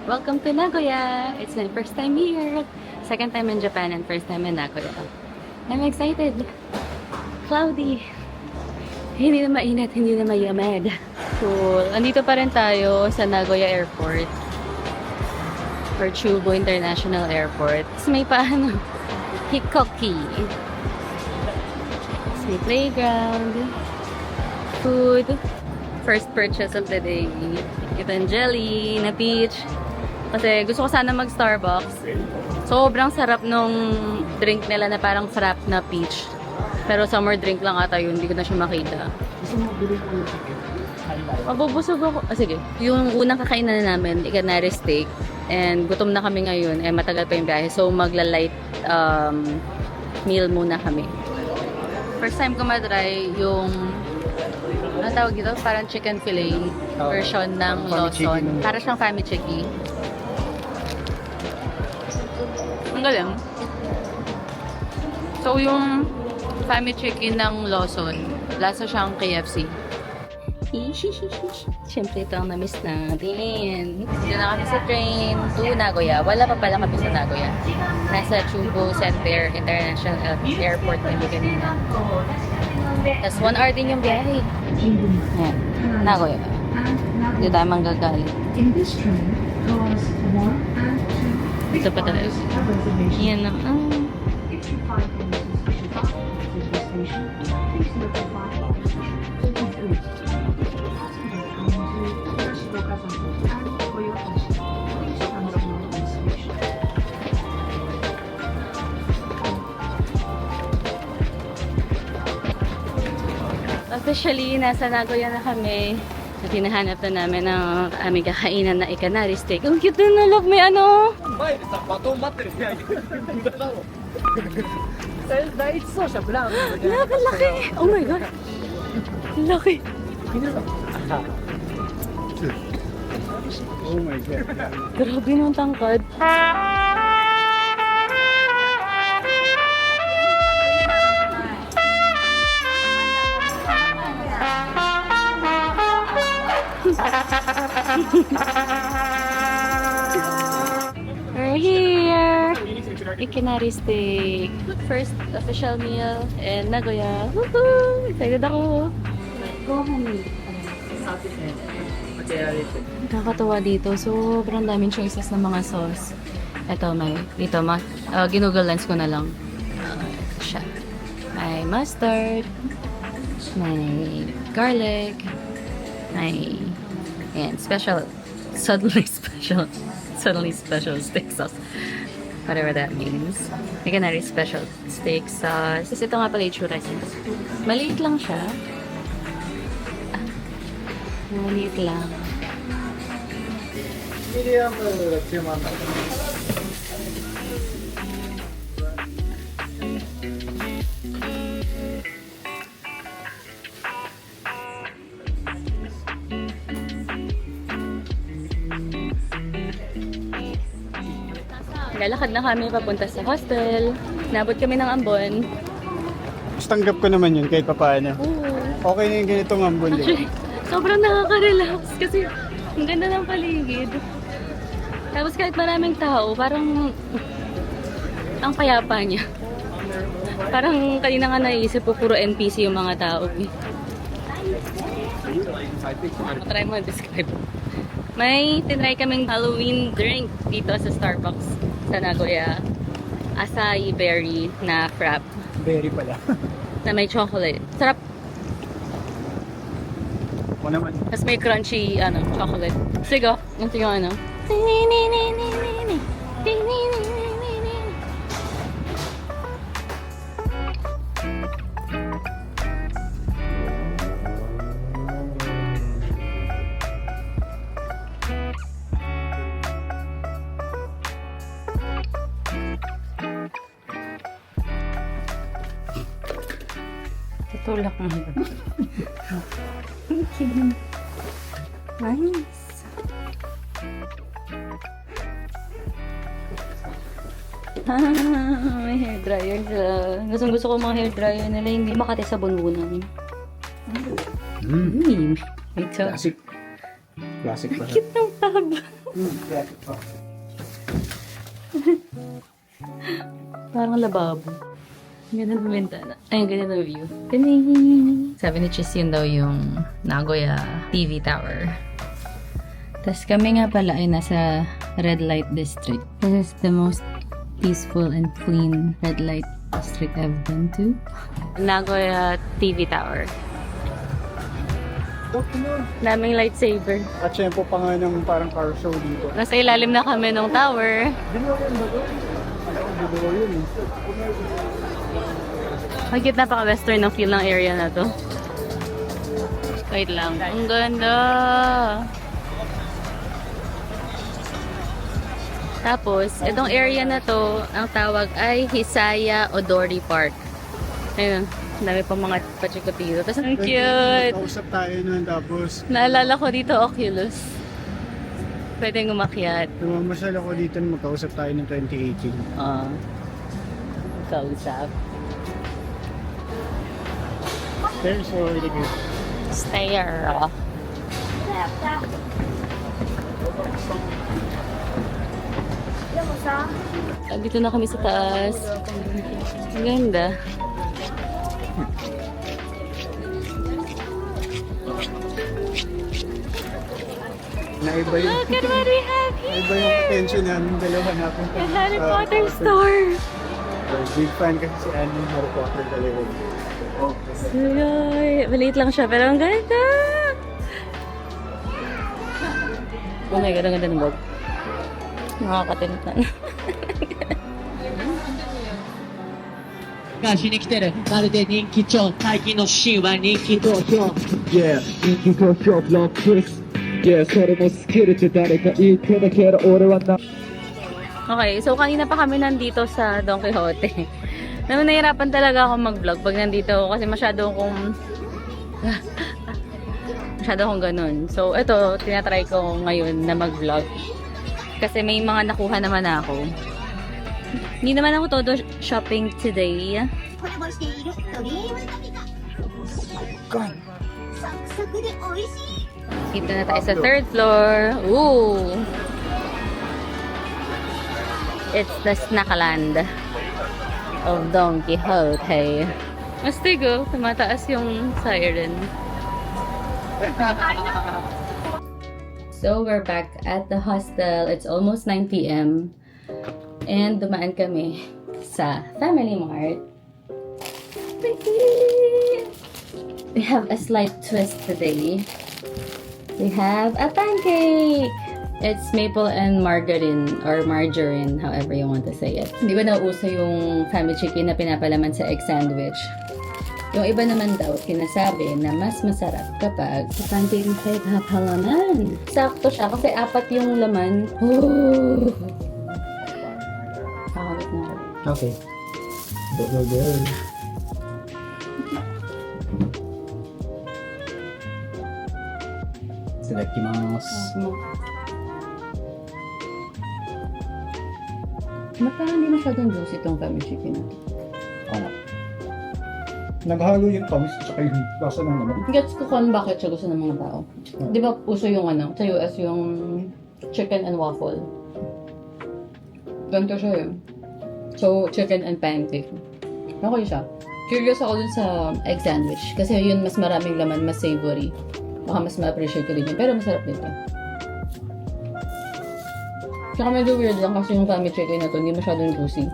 Welcome to Nagoya! It's my first time here. Second time in Japan and first time in Nagoya. I'm excited. Cloudy. Hindi na mainit, hindi na mayamad. Cool. Andito pa rin tayo sa Nagoya Airport. Or Chubu International Airport. Tapos may paano, Hikoki. Tapos may playground. Food. First purchase of the day. Itong jelly na peach. Kasi gusto ko sana mag-Starbucks. Sobrang sarap nung drink nila na parang frap na peach. Pero summer drink lang ata yun. Hindi ko na siya makita. Mabubusog ako. Sige. Yung unang kakainan namin, ikanari steak. And gutom na kami ngayon. Eh, matagal pa yung biyahe. So, magla-light meal muna kami. First time ko matry yung ano tawag dito? Parang chicken fillet version ng Lawson. Para siyang famichiki. Ang galing. So, yung famichiki ng Lawson, lasa siyang KFC. Siyempre, ito ang na-miss natin. Dito na kami sa train to Nagoya. Wala pa pala kami sa Nagoya. Nasa Chubu Center International Airport kami kanina. Tapos 1 hour din yung biyahe. Ayan. Nagoya. Dito tayo manggagaling. Ito pa tayo. Yan na. Officially, nasa Nagoya na kami. At hinahanap na namin ang aming kakainan na ikanari steak. Ang cute na look, may ano. Nakalaki. Oh my god. Laki. Oh my god. Grabe nung tangkad. We're here! Ikinari steak. First official meal in Nagoya. Woohoo! Excited ako. Nakakatawa dito. Sobrang daming choices ng mga sauce. Ito, dito, ginugol lens ko na lang. Ito siya. May mustard. May garlic. May special, suddenly special steak sauce. Whatever that means. May kanari special steak sauce. Tapos ito nga pala itsura niya. Maliit lang siya. Maliit lang. Lalakad na kami papunta sa hostel. Nabot kami ng Ambon. Mas tanggap ko naman yun kahit papaano. Oo. Okay na yung ganitong ambon. Actually, sobrang nakaka-relax kasi ang ganda ng paligid. Tapos kahit maraming tao, parang ang payapa niya. Parang kanina nga naisip ko puro NPC yung mga tao. Try mo describe. May tinry kaming Halloween drink dito sa Starbucks sa Nagoya. Acai berry na frap. Berry pala. Na may chocolate. Sarap. O naman. Tapos may crunchy chocolate. Sigo. Yung sigo ano. Tutulak mo. Nice. May hair dryer sila. Gusto ko mga hair dryer nila hindi makati sa bunbunan. Ito. Classic. Classic pa. Cute ng tab. Parang lababo. Ganun ang bintana. Ay, ganun ang view. Taning! Sabi ni Chis, yun daw yung Nagoya TV Tower. Tapos kami nga pala ay nasa red light district. This is the most peaceful and clean red light district I've been to. Nagoya TV Tower. Daming lightsaber. At syempre pa nga ng parang car show dito. Nasa ilalim na kami ng tower. Dinuwa ba ito? Dinuwa yun eh. Higit napaka-western ng feel ng area na to. Wait lang. Ang ganda! Tapos, itong area na to, ang tawag ay Hisaya Odori Park. Ayun, dami pang mga pachiko dito. Tapos, ang cute! Kausap tayo nun tapos Naalala ko dito, Oculus. Pwedeng umakyat. namamasyal ako dito na magkausap tayo ng 2018. Kausap. There's already good. Stair. Dito na kami sa taas. Ang ganda. Naiba yung, Look at what we have naiba yung here! attention namin dalawa napunta. The Harry sa Potter store! Big fan kasi si Anne ng Harry Potter talaga. Oh, Suyoy! Maliit lang siya, pero ang ganda! Oh my God, ang ganda ng bag. Nakakatintan. がしに来てるまるで人気超最近のシーンは人気投票 Yeah 人気投票ブロックキス Yeah それもスキルって誰か言ってだけど俺はな Okay, so kanina pa kami nandito sa Don Quixote. Nahirapan talaga ako mag-vlog pag nandito ako kasi masyado akong ganun. So, ito, tinatry ko ngayon na mag-vlog. Kasi may mga nakuha naman ako. Hindi naman ako todo shopping today. コラボしているドリームのみが God. サクサクで美味しい Dito na tayo sa third floor. Ooh! It's the Snackland of Don Quixote. Astig oh, tumataas yung siren. So, we're back at the hostel. It's almost 9 p.m. And dumaan kami sa Family Mart. We have a slight twist today. We have a pancake! It's maple and margarine or margarine, however you want to say it. Di ba nauuso yung family chicken na pinapalaman sa egg sandwich? Yung iba naman daw, sinasabi na mas masarap kapag sa pancake na pinapalaman. Sakto siya kasi 4 yung laman. Oh! Kakawit na ako. Okay. Go. Itadakimasu. Parang hindi masyadong juicy itong family chicken na. Ano? Naghalo yung tamis at saka yung lasa ng naman. Gets ko kung bakit siya gusto ng mga tao. Di ba uso yung sa US yung chicken and waffle? Ganito siya yun. So, chicken and pancake. Okay siya. Curious ako dun sa egg sandwich. Kasi yun mas maraming laman, mas savory. Baka mas ma-appreciate ko din yun. Pero masarap dito. Tsaka medyo weird lang kasi yung family chicken na to hindi masyadong juicy.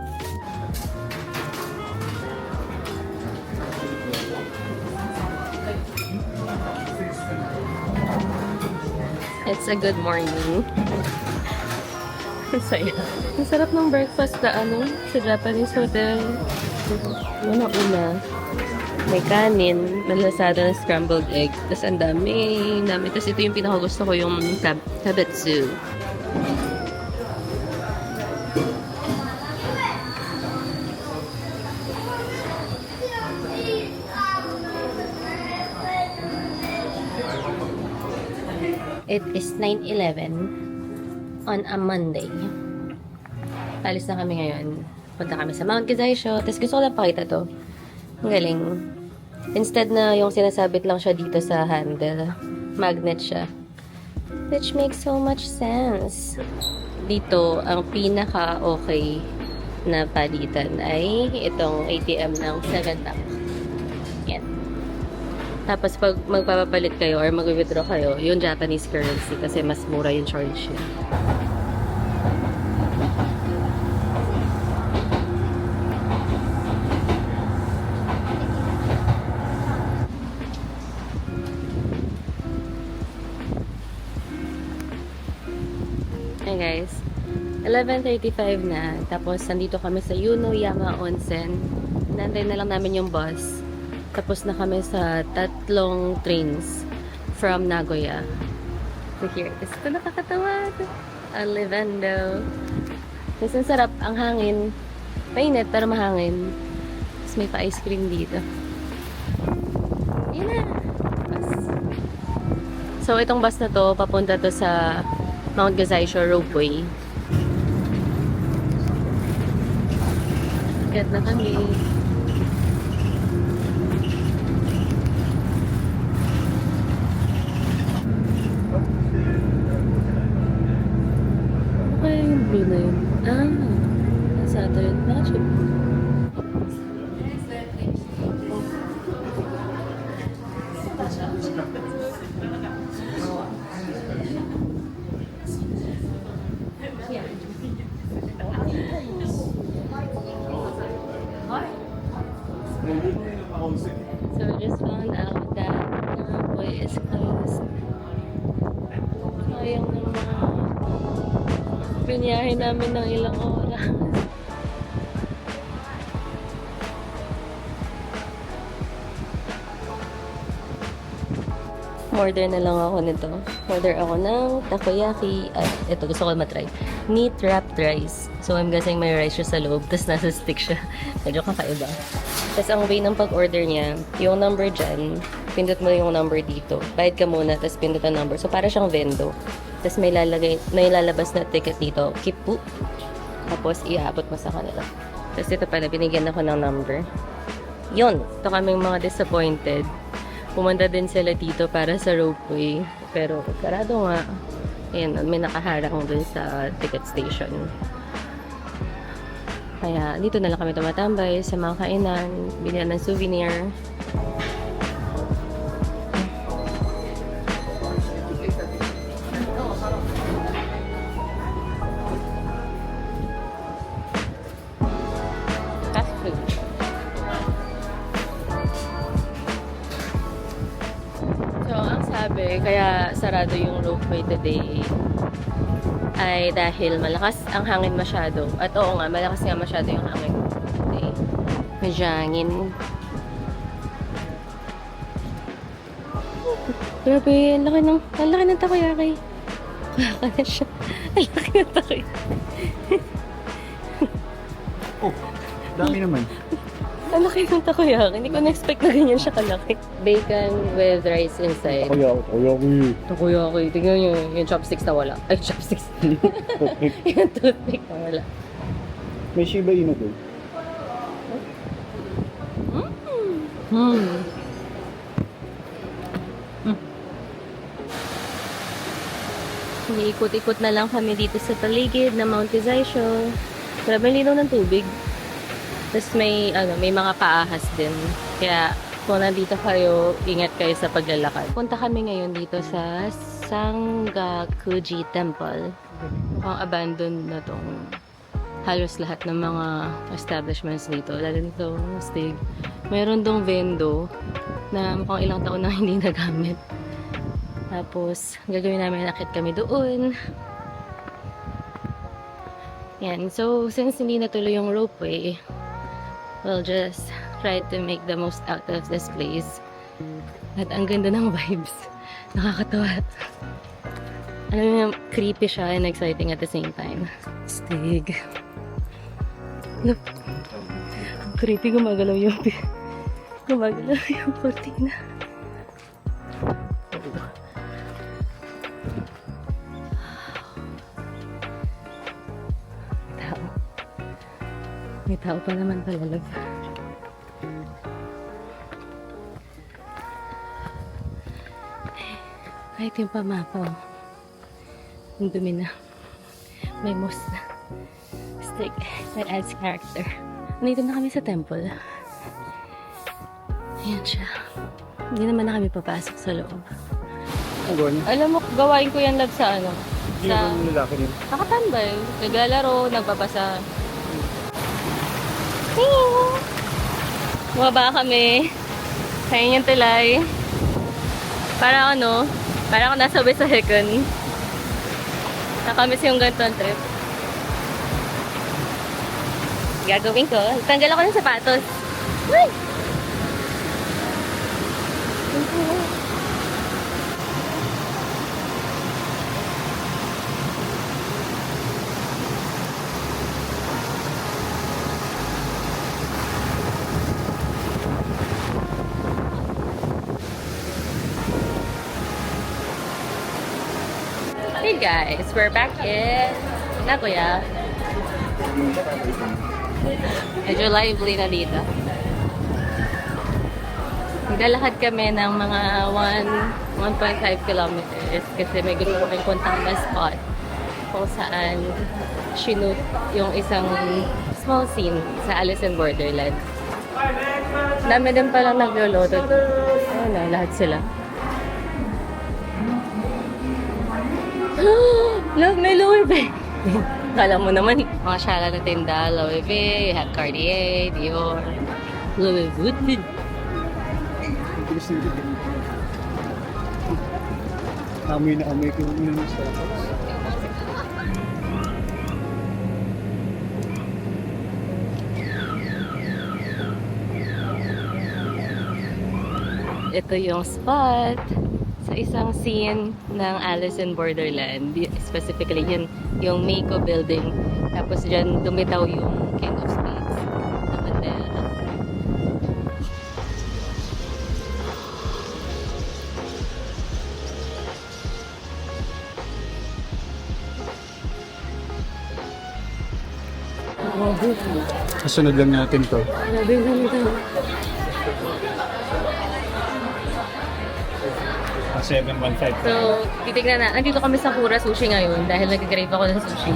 It's a good morning. Saya. Ang sarap ng breakfast na sa Japanese hotel. Una-una, may kanin, malasada na scrambled egg. Tapos ang dami. Tapos ito yung pinakagusto ko, yung tabetsu. It is 9:11 on a Monday. Alis na kami ngayon. Punta kami sa Mount Kizaisho. Tapos gusto ko lang pakita to. Ang galing. Instead na yung sinasabit lang siya dito sa handle, magnet siya. Which makes so much sense. Dito, ang pinaka-okay na palitan ay itong ATM ng 7-pack. Yan. Tapos pag magpapapalit kayo or mag-withdraw kayo, yung Japanese currency kasi mas mura yung charge niya. Hey guys, 11:35 na. Tapos nandito kami sa Yunoyama Onsen. Nantay na lang namin yung bus. Tapos na kami sa 3 trains from Nagoya. So here, ito nakakatawa. Alivando. Kasi ang sarap, ang hangin. Mainit pero mahangin. Tapos may pa-ice cream dito. Yun na. Bus. So itong bus na to, papunta to sa Mount Gazaisho Ropeway. Get na kami. Ano kaya yung blue na yun? Saturn. Bakit siya? So we just found out that the runway is closed. Sayang naman. Biniyahe namin ng ilang oras. Order na lang ako nito. Order ako ng takoyaki at ito gusto ko matry. Meat wrapped rice. So I'm guessing may rice siya sa loob tapos nasa stick siya. Medyo kakaiba. Tapos ang way ng pag-order niya, yung number dyan, pindot mo yung number dito. Bayad ka muna, tapos pindot ang number. So para siyang vendo. Tapos may lalabas na ticket dito. Kipu. Tapos iaabot mo sa kanila. Tapos ito pala, binigyan ako ng number. Yun. Ito kaming mga disappointed. Pumunta din sila dito para sa ropeway. Pero sarado nga. Ayan, may nakaharang dun sa ticket station. Kaya dito na lang kami tumatambay sa mga kainan, bilihan ng souvenir. Fast food. So, ang sabi, kaya sarado yung ropeway today ay dahil malakas ang hangin masyado. At oo nga, malakas nga masyado yung hangin. Okay. Medyo hangin. Grabe, ang laki ng takoyaki. Wala na siya. Ang laki ng takoyaki. Oh, dami naman. Ang laki ng takoyaki. Hindi ko na-expect na ganyan siya kalaki. Bacon with rice inside. Takoyaki. Takoyaki. Tingnan nyo yung chopsticks na wala. Ay, chopsticks. Yung toothpick na wala. May Shiba Inu doon. Ikot-ikot na lang kami dito sa paligid ng Mount Gazaisho. Grabe ang linaw ng tubig. Tapos may mga paahas din. Kaya kung nandito kayo, ingat kayo sa paglalakad. Punta kami ngayon dito sa Sangakuji Temple. Mukhang abandoned na tong halos lahat ng mga establishments dito. Lalo nito, Stig. Mayroon dong vendo na mukhang ilang taon na hindi nagamit. Tapos, gagawin namin, nakit kami doon. Yan. So, since hindi natuloy yung ropeway, we'll just try to make the most out of this place. At ang ganda ng vibes. Nakakatawa. Alam mo, creepy siya and exciting at the same time. Stig. Look. Creepy, gumagalaw yung cortina. May tao pa naman pala, love. Kahit yung pamapaw. Ang dumi na. May moss na. Stick that adds character. Nandito na kami sa temple. Ayan siya. Hindi naman na kami papasok sa loob. Ang gawin niya. Alam mo, gawain ko yan love sa ano? Hindi Sa naman lalaki din. nakatambay. Naglalaro, nagbabasa. Bumaba kami. Kaya yung tulay. Para ano, para ako nasa Wissahickon. Nakamiss yung ganito ang trip. Gagawin ko. Tanggal ako ng sapatos. Uy! Hey guys, we're back in Nagoya. Medyo lively na dito. Naglalakad kami ng mga 1.5 kilometers kasi may gusto kami puntang na spot kung saan shoot yung isang small scene sa Alice in Borderland. Dami din palang nagloloto. Ayun na, lahat sila. Love, may Louis V. Kala mo naman, mga syala na tinda, Louis V, you have Cartier, Dior, Louis Vuitton. Bilis nito. Amoy na amoy ko yung unang Starbucks. Ito yung spot sa isang scene ng Alice in Borderland. Specifically, yun yung Mako building. Tapos dyan dumitaw yung King of Spades na Mandela. Kasunod lang natin to. Grabe yung ganito. 715. So, titignan na. Nandito kami sa Kura Sushi ngayon dahil nag-crave ako ng sushi.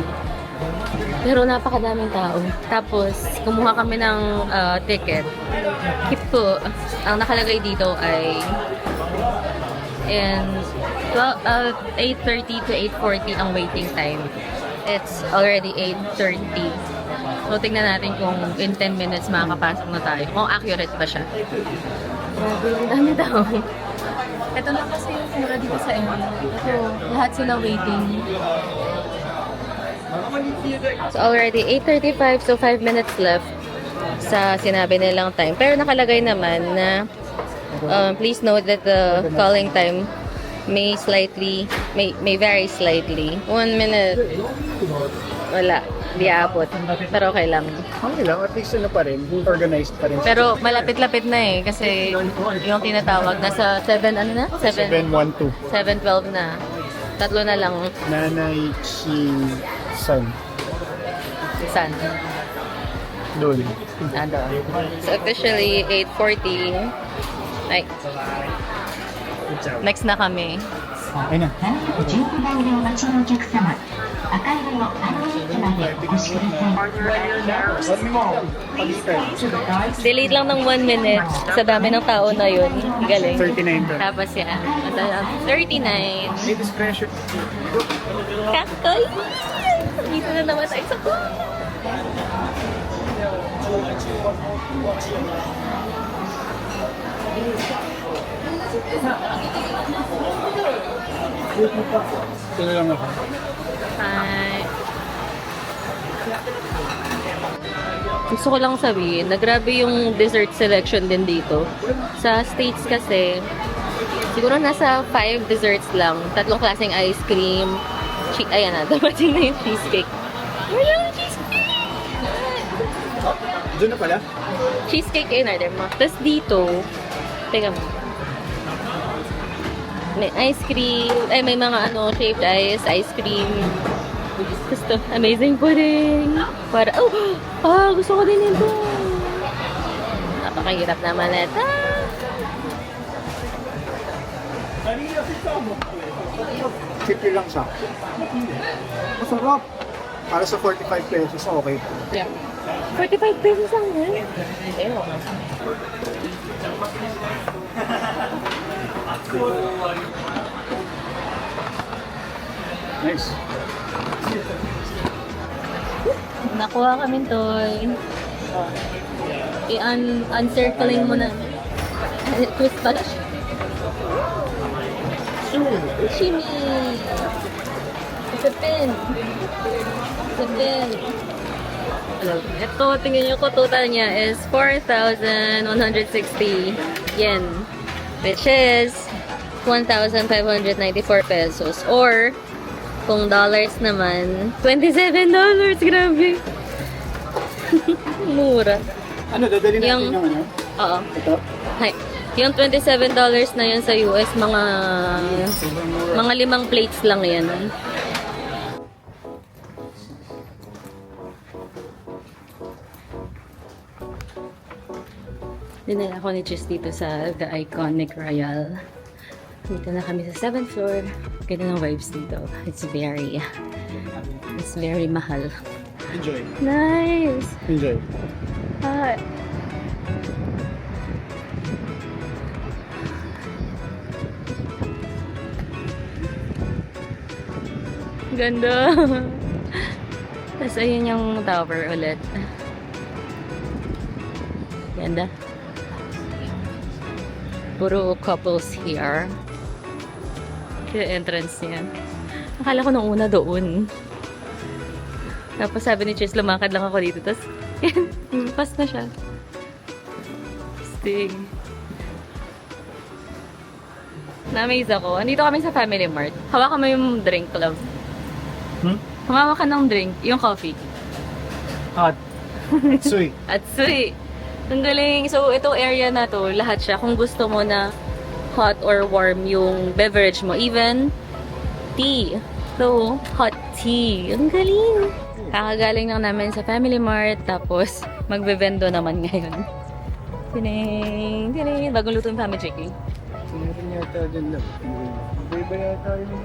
Pero napakadaming tao. Tapos, kumuha kami ng ticket. Keep po, ang nakalagay dito ay in 8:30 to 8:40 ang waiting time. It's already 8:30. So, tignan natin kung in 10 minutes makakapasok na tayo. Kung accurate ba siya. Grabe, ang dami daw. Ito lang kasi yung Kura dito sa ML. Ito, lahat sila waiting. So already 8:35, so 5 minutes left sa sinabi nilang time. Pero nakalagay naman na please note that the calling time may vary slightly. 1 minute. Wala. Di aabot. Pero okay lang. Okay lang, at least ano pa rin, organized pa rin. Pero malapit-lapit na eh. Kasi yung tinatawag, nasa 7, ano na? 712. 7:12 na. Tatlo na lang. Nanay si San. San? Doon. Nado. So officially, 8:40. Ay. Next na kami. Ayun na. 19番でお待ちのお客様、赤色のアンケートまでお越しください。 Delayed lang ng 1 minute sa dami ng tao na yun. Galing. 39 to. Tapos yan. 39. May discretion. Kakoy! Dito na naman tayo sa pool. Ito na lang ako. Hi. Gusto ko lang sabihin na grabe yung dessert selection din dito. Sa States kasi, siguro nasa 5 desserts lang. 3 klaseng ice cream. Ayan na, dapating na yung cheesecake. Wala yung cheesecake! Doon na pala? Cheesecake in order mo. Tapos dito, teka mo. May ice cream, ay may mga ano, shaved ice cream. Gusto, amazing pudding. Para, gusto ko din ito. Napakahirap naman ito. 50 lang siya. Masarap. Para sa 45 pesos, okay. Yeah. 45 pesos lang yan. Nice. Nakuha kami toy. I-uncircling mo na. Twist pala siya. Shimmy! It's a pin. It's a pin. Ito, tingnan nyo ko, total niya is 4,160 yen. Which is 1,594 pesos. Or, kung dollars naman, $27. Grabe. Mura. Ano, dadali natin Yung- yung ano? Oo. Ito? Hi. Yung $27 na yun sa US, mga 5 plates lang yan. Dinala ko ni Chis dito sa The Iconic Royal. Dito na kami sa 7th floor. Ganda ng vibes dito. It's very mahal. Enjoy. Nice! Enjoy. Ah, ganda. Tapos ayun yung tower ulit. Ganda. Puro couples here. Yung entrance niya. Akala ko nung una doon. Tapos sabi ni Chis, lumakad lang ako dito. Tapos, pas na siya. Sting. Na-amaze ako. Andito kami sa Family Mart. Hawakan mo yung drink, love. Hawakan ka ng drink, yung coffee. Hot. Sweet. At sweet. Ang galing. So, itong area na to, lahat siya. Kung gusto mo na hot or warm yung beverage mo. Even tea. So, hot tea. Ang galing. Kakagaling lang namin sa Family Mart. Tapos, magbe-vendo naman ngayon. Tining, tining. Bagong luto yung family chicken. Meron yata dyan lang. Iba yata yung